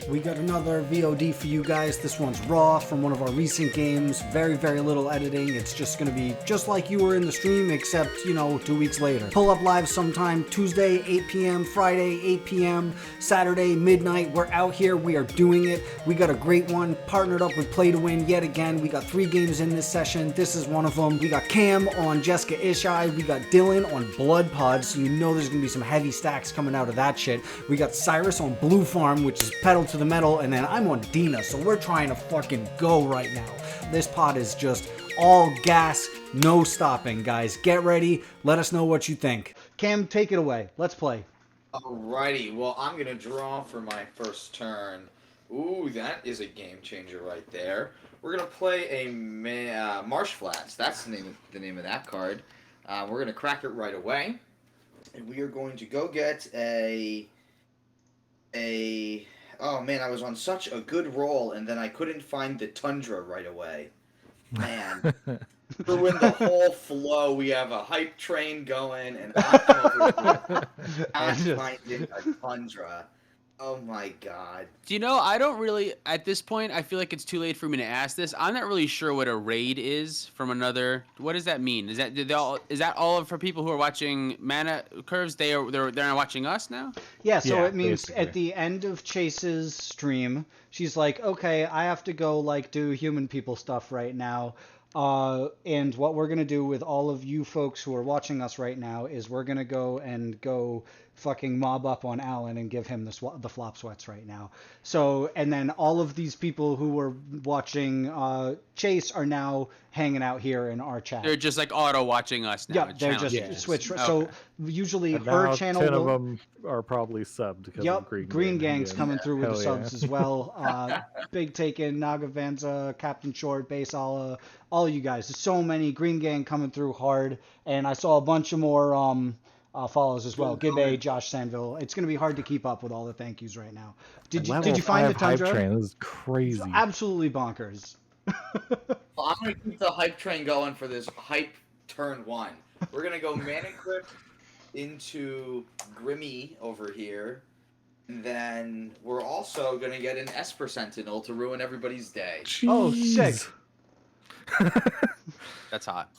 We got another VOD for you guys. This one's raw from one of our recent games. Very, very little editing. It's just gonna be just like you were in the stream, except, 2 weeks later. Pull up live sometime Tuesday, 8 p.m., Friday, 8 p.m., Saturday, midnight. We're out here. We are doing it. We got a great one. Partnered up with Play to Win yet again. We got 3 games in this session. This is one of them. We got Cam on Jeska Ishai. We got Dylan on Blood Pods, so you know there's gonna be some heavy stacks coming out of that shit. We got Cyrus on Blue Farm, which is pedal to the metal, and then I'm on Dina, so we're trying to fucking go right now. This pod is just all gas, no stopping, guys. Get ready. Let us know what you think. Cam, take it away. Let's play. Alrighty, well, I'm going to draw for my first turn. Ooh, that is a game changer right there. We're going to play a Marsh Flats. That's the name of that card. We're going to crack it right away. And we are going to go get oh man, I was on such a good roll, and then I couldn't find the Tundra right away. Man. Ruined the whole flow. We have a hype train going, and I'm finding a Tundra. Oh my god. Do you know, I don't really, at this point, I feel like it's too late for me to ask this. I'm not really sure what a raid is from another. What does that mean? Is that all for people who are watching Mana Curves? They're not watching us now? Yeah, so it means basically. at the end of Chase's stream, she's like, okay, I have to go do human people stuff right now. And what we're gonna do with all of you folks who are watching us right now is we're gonna go fucking mob up on Alan and give him the flop sweats right now. So, and then all of these people who were watching Chase are now hanging out here in our chat. They're just like auto watching us now. Yeah, they're just switched. Okay. So usually And her now channel 10 will... of them are probably subbed because of Green Gang's coming through with the Hell subs as well. Big Taken, Nagavanza, Captain Short, Base Allah, all you guys. There's so many. Green Gang coming through hard. And I saw a bunch of more follows as well. Gibbe, Josh Sandville. It's going to be hard to keep up with all the thank yous right now. Did you find the Tundra? Hype train. This is crazy. It's absolutely bonkers. Well, I'm going to keep the hype train going for this hype turn 1. We're going to go Mana Crypt into Grimmy over here. And then we're also going to get an Esper Sentinel to ruin everybody's day. Jeez. Oh, sick. That's hot.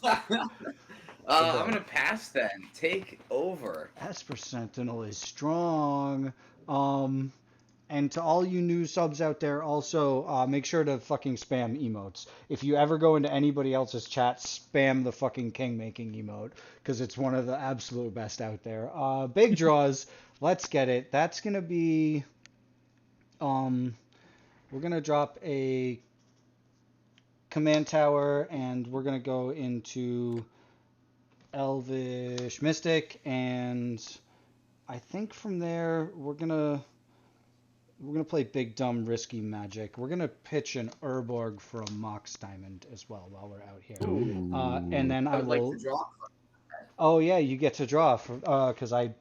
I'm going to pass then. Take over. Esper Sentinel is strong. And to all you new subs out there, also, make sure to fucking spam emotes. If you ever go into anybody else's chat, spam the fucking king-making emote, because it's one of the absolute best out there. Big draws. Let's get it. That's going to be... we're going to drop a command tower, and we're going to go into Elvish Mystic, and I think from there, we're gonna play Big Dumb Risky Magic. We're gonna pitch an Urborg for a Mox Diamond as well while we're out here. And then I would will. like to draw. Oh yeah, you get to draw because I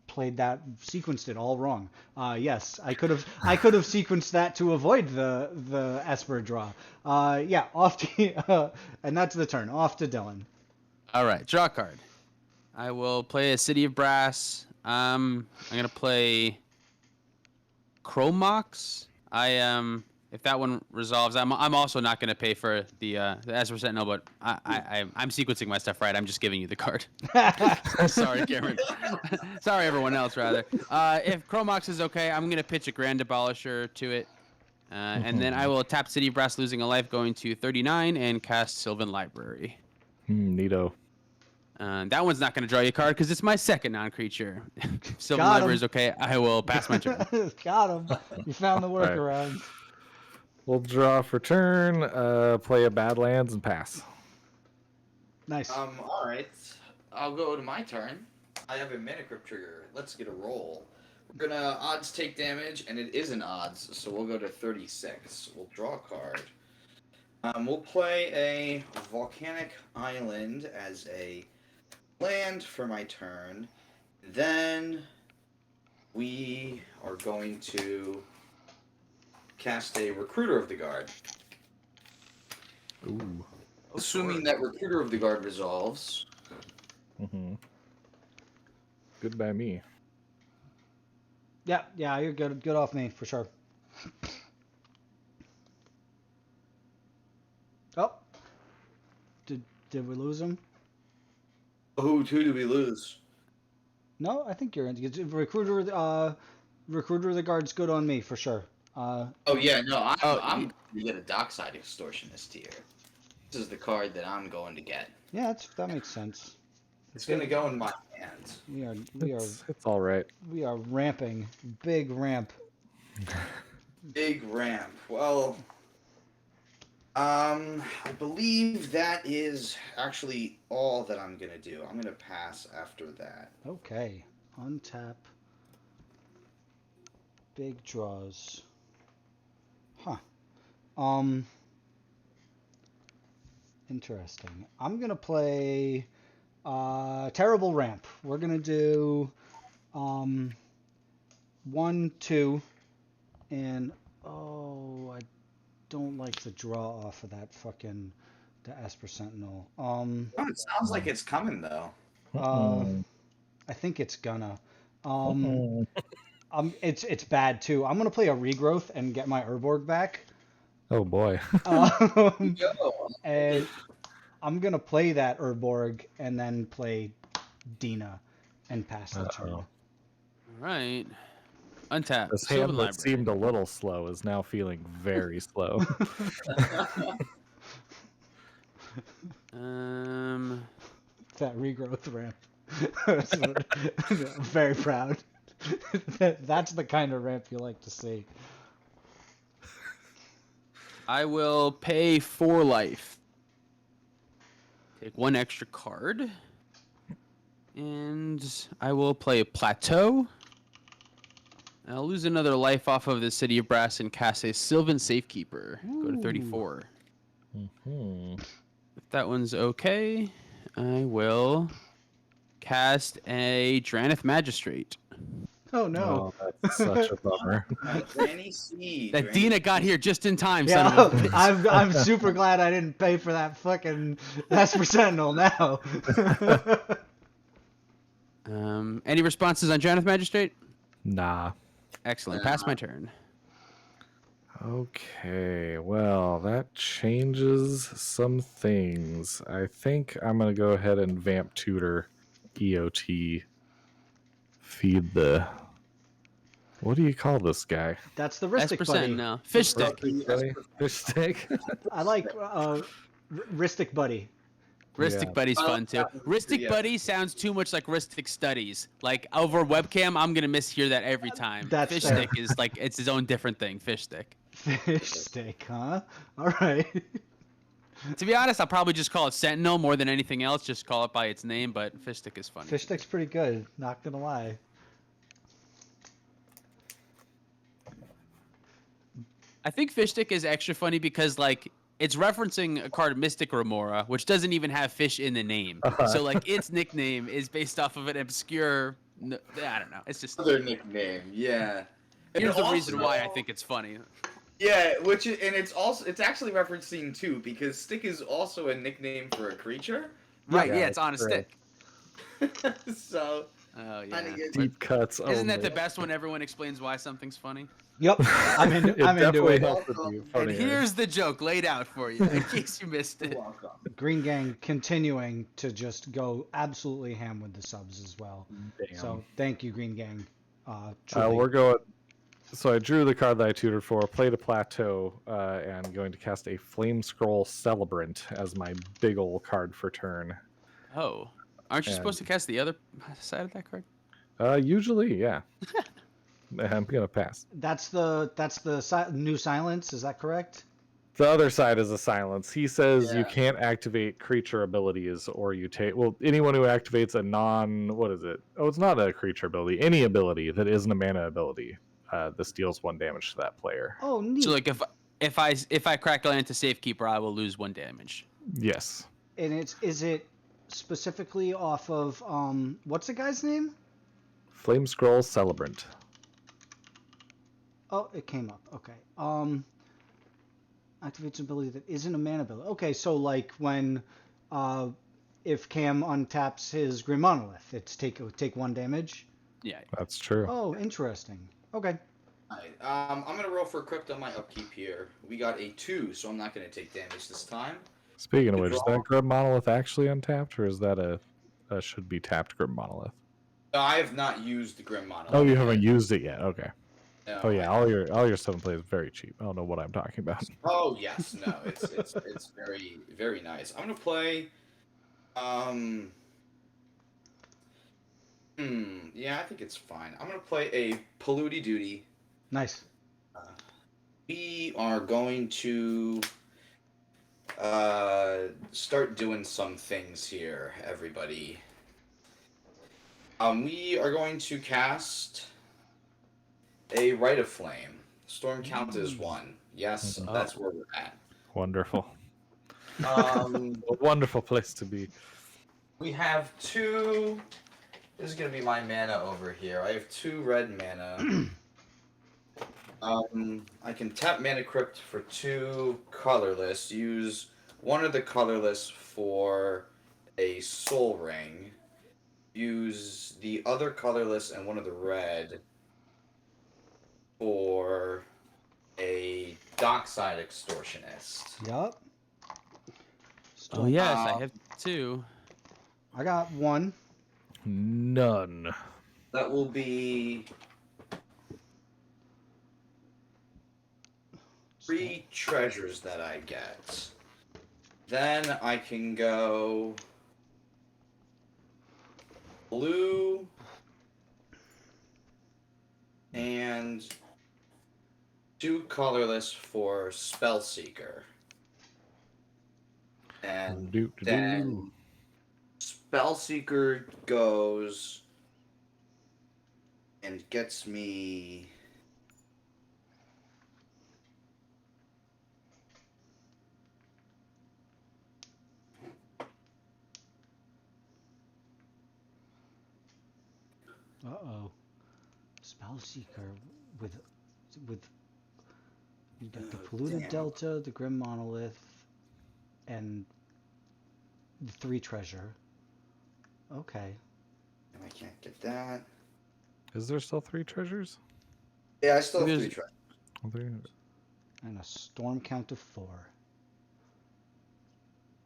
played that, sequenced it all wrong. Yes, I could have sequenced that to avoid the Esper draw. Yeah, off to and that's the turn. Off to Dylan. All right, draw card. I will play a City of Brass. I'm gonna play Chromox. If that one resolves, I'm also not gonna pay for the Esper Sentinel, but I'm sequencing my stuff right. I'm just giving you the card. Sorry, Cameron. Sorry, everyone else rather. If Chromox is okay, I'm gonna pitch a Grand Abolisher to it, and then I will tap City of Brass, losing a life, going to 39, and cast Sylvan Library. Neato. That one's not going to draw you a card because it's my second non-creature. Sylvan Library is okay. I will pass my turn. Got him. You found the workaround. Right. We'll draw for turn, play a Badlands, and pass. Nice. All right. I'll go to my turn. I have a Mana Crypt trigger. Let's get a roll. We're going to odds take damage, and it is an odds, so we'll go to 36. We'll draw a card. We'll play a Volcanic Island as a land for my turn. Then we are going to cast a Recruiter of the Guard. Ooh. Assuming that Recruiter of the Guard resolves, good by me. Yeah, you're good. Good off me for sure. Oh, did we lose him? Who did we lose? No, I think you're in. Recruiter of the guard's good on me for sure. Oh yeah, no, I'm you- going to get a dockside extortionist here. This is the card that I'm going to get. Yeah, that makes sense. It's going to go in my hands. It's all right. We are ramping. Big ramp. Big ramp. Well, I believe that is actually all that I'm going to do. I'm going to pass after that. Okay. Untap. Big draws. Huh. Interesting. I'm gonna play terrible ramp. We're gonna do 1, 2, and I don't like the draw off of that fucking the Esper Sentinel. Oh, it sounds like it's coming though. I think it's gonna. Uh-oh. It's bad too. I'm gonna play a regrowth and get my Urborg back. Oh boy. Go. And I'm gonna play that Urborg and then play Dina and pass the turn. All right. Untap. This Sylvan hand that Library. seemed a little slow is now feeling very slow. That regrowth ramp. I'm very proud. That's the kind of ramp you like to see. I will pay 4 life. Take 1 extra card. And I will play Plateau. I'll lose another life off of the City of Brass and cast a Sylvan Safekeeper. Go to 34. Mhm. If that one's okay, I will cast a Dranith Magistrate. Oh no. Oh, that's such a bummer. Granny C. That Dina got here just in time, Yeah, son of a bitch. I'm super glad I didn't pay for that fucking Esper Sentinel now. Any responses on Dranith Magistrate? Nah. Excellent. Pass my turn. Okay, well, that changes some things. I think I'm going to go ahead and Vamp Tutor EOT. Feed the... What do you call this guy? That's the Ristic Esper buddy. Sentinel. Fish stick. Buddy? Fish stick? I like Ristic buddy. Ristic Yeah. Buddy's fun too. Ristic Yeah. Buddy sounds too much like Ristic Studies. Like over webcam, I'm gonna mishear that every time. That's Fish fair. stick is like it's his own different thing. Fish stick. Fish stick, huh? All right. To be honest, I'll probably just call it Sentinel more than anything else. Just call it by its name, but fish stick is funny. Fish stick's pretty good. Not gonna lie. I think fish stick is extra funny because like it's referencing a card Mystic Remora, which doesn't even have fish in the name. So like its nickname is based off of an obscure. I don't know. It's just Other nickname, yeah. here's And the reason also- why I think it's funny. Yeah, it's actually referencing too because stick is also a nickname for a creature. Right? Yeah, Yeah, it's on a correct. stick. So Oh yeah. kinda gets- Deep cuts. Isn't that only. the best when everyone explains why something's funny? Yep. I'm into It it. definitely helps it be And funnier. here's the joke laid out for you in case you missed it. welcome. Green Gang continuing to just go absolutely ham with the subs as well. Damn. So thank you, Green Gang. Truly. We're going. So I drew the card that I tutored for, played a plateau, and going to cast a Flame Scroll Celebrant as my big ol' card for turn. Oh, aren't you supposed to cast the other side of that card? Usually, yeah. I'm gonna pass. That's the new silence. Is that correct? The other side is a silence. He says you Yeah. can't activate creature abilities, or you take. Well, anyone who activates a non. What is it? Oh, it's not a creature ability. Any ability that isn't a mana ability. This deals 1 damage to that player. Oh, neat. So like if I crack land into Safekeeper, I will lose 1 damage. Yes. And is it specifically off of what's the guy's name? Flame Scroll Celebrant. Oh, it came up. Okay. Activates ability that isn't a mana ability. Okay, so like when if Cam untaps his Grim Monolith. It's take 1 damage. Yeah. That's true. Oh, interesting. Okay. Alright, I'm gonna roll for crypt on my upkeep here. We got a 2, so I'm not gonna take damage this time. Speaking of which, is that Grim Monolith actually untapped, or is that a should be tapped Grim Monolith? No, I have not used the Grim Monolith. Oh, you haven't used it yet. Okay. No, Oh yeah, all your 7 play is very cheap. I don't know what I'm talking about. Oh yes, no, it's very very nice. I'm gonna play. Yeah, I think it's fine. I'm gonna play a Polluty Duty. Nice. We are going to start doing some things here, everybody. We are going to cast a Rite of Flame. Storm count as 1. Yes, that's where we're at. Wonderful. A wonderful place to be. We have 2. This is gonna be my mana over here. I have 2 red mana. I can tap Mana Crypt for 2 colorless. Use one of the colorless for a Soul Ring. Use the other colorless and one of the red for a Dockside Extortionist. Yup. Oh yes, I have 2. I got 1. None. That will be 3 treasures that I get. Then I can go blue and 2 colorless for Spellseeker. And then Spellseeker goes and gets me Uh-oh. Spellseeker with you got the Polluted damn. Delta, the Grim Monolith, and the 3 treasure. Okay. and I can't get that. Is there still 3 treasures? Yeah, I still have There's- 3 treasures. Oh, there- And a storm count of 4.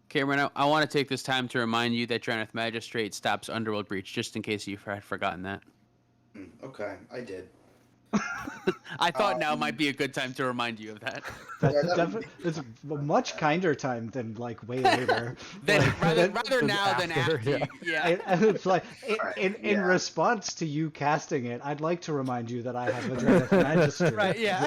Cameron, I want to take this time to remind you that Draneth Magistrate stops Underworld Breach, just in case you had forgotten that. Okay, I did. I thought now might be a good time to remind you of that. It's a much kinder time than like way later. Then, Like, rather now than after, after. yeah. Yeah. and it's like in yeah. response to you casting it, I'd like to remind you that I have a Draneth Magistrate. Right, yeah.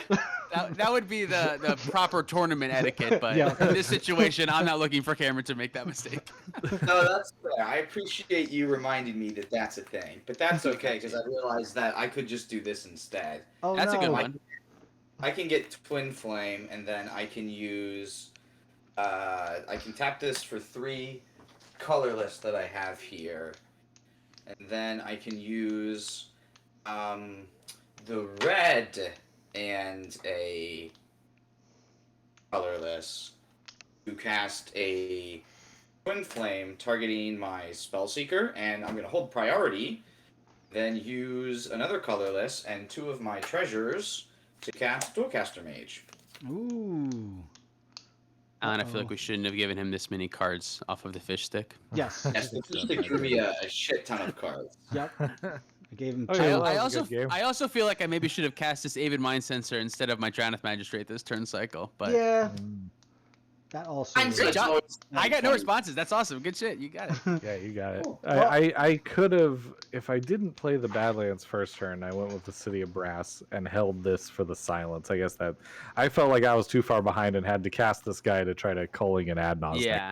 That would be the proper tournament etiquette, but Yeah. in this situation, I'm not looking for Cameron to make that mistake. No, that's fair. I appreciate you reminding me that that's a thing, but that's okay because I realized that I could just do this instead. Oh, That's a good no. one. I can get Twin Flame, and then I can use. I can tap this for 3 colorless that I have here, and then I can use the red and a colorless to cast a Twin Flame targeting my Spellseeker, and I'm going to hold priority, then use another colorless and 2 of my treasures to cast Dualcaster Mage. Ooh. Alan, I feel like we shouldn't have given him this many cards off of the fish stick. Yes. Yes, the fish stick drew me a shit ton of cards. Yep. I gave him Oh, 2. yeah, I that was a also good game. I also feel like I maybe should have cast this Avid Mind Sensor instead of my Draneth Magistrate this turn cycle. But Yeah. That also. I'm is- good. job. Always I got no 20. responses. That's awesome. Good shit. You got it. Yeah, you got it. Cool. I could have, if I didn't play the Badlands first turn, I went with the City of Brass and held this for the silence. I guess that I felt like I was too far behind and had to cast this guy to try to culling an ad nauseam. Yeah.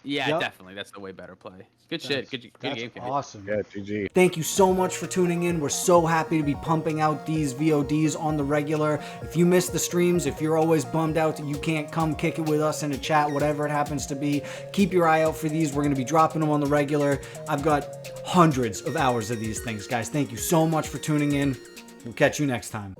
Yeah, Yep. definitely. That's the way better play. Good shit. Good That's game, Cameron. awesome. Yeah, GG. Thank you so much for tuning in. We're so happy to be pumping out these VODs on the regular. If you miss the streams, if you're always bummed out that you can't come kick it with us in a chat, whatever it happens to be, keep your eye out for these. We're going to be dropping them on the regular. I've got hundreds of hours of these things, guys. Thank you so much for tuning in. We'll catch you next time.